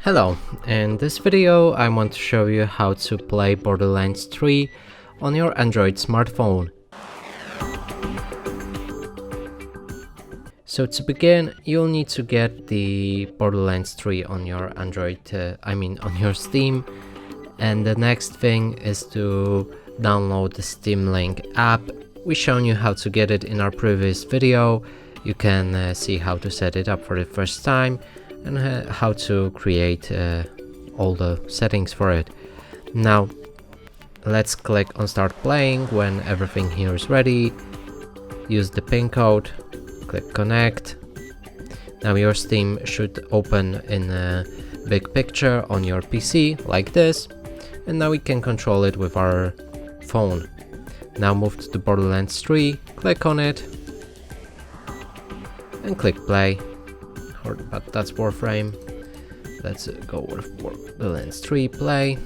Hello, in this video I want to show you how to play Borderlands 3 on your Android smartphone. So to begin, you'll need to get the Borderlands 3 on your Android, on your Steam, and the next thing is to download the Steam Link app. We've shown you how to get it in our previous video. You can see how to set it up for the first time and how to create all the settings for it. Now let's click on start playing when everything here is ready. Use the pin code, click connect. Now your Steam should open in a big picture on your PC like this, and now we can control it with our phone. Now move to the Borderlands 3, click on it and click play. But that's Warframe. Let's go with Borderlands 3 play.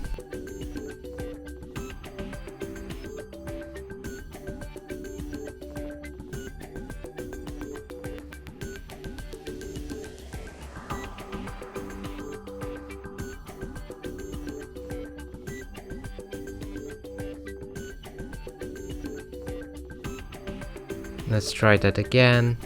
Let's try that again.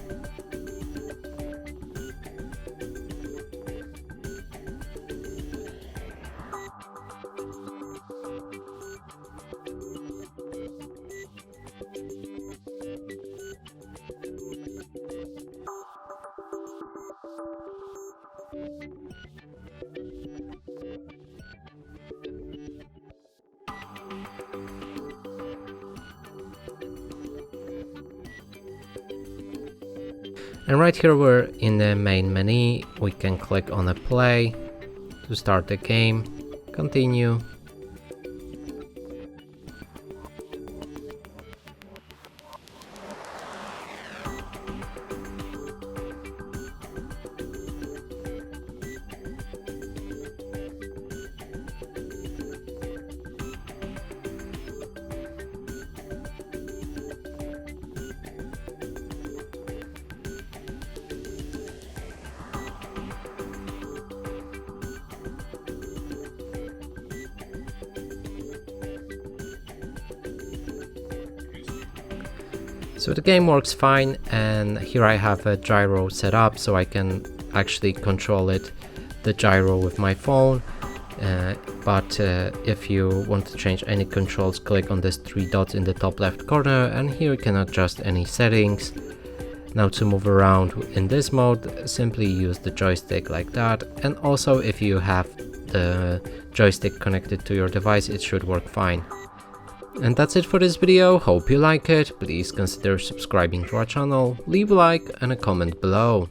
And right here we're in the main menu. We can click on a play to start the game, continue. So the game works fine, and here I have a gyro set up so I can actually control it, the gyro, with my phone. But if you want to change any controls, click on these three dots in the top left corner, and here you can adjust any settings. Now to move around in this mode, simply use the joystick like that, and also if you have the joystick connected to your device, it should work fine. And that's it for this video. Hope you like it. Please consider subscribing to our channel, leave a like and a comment below.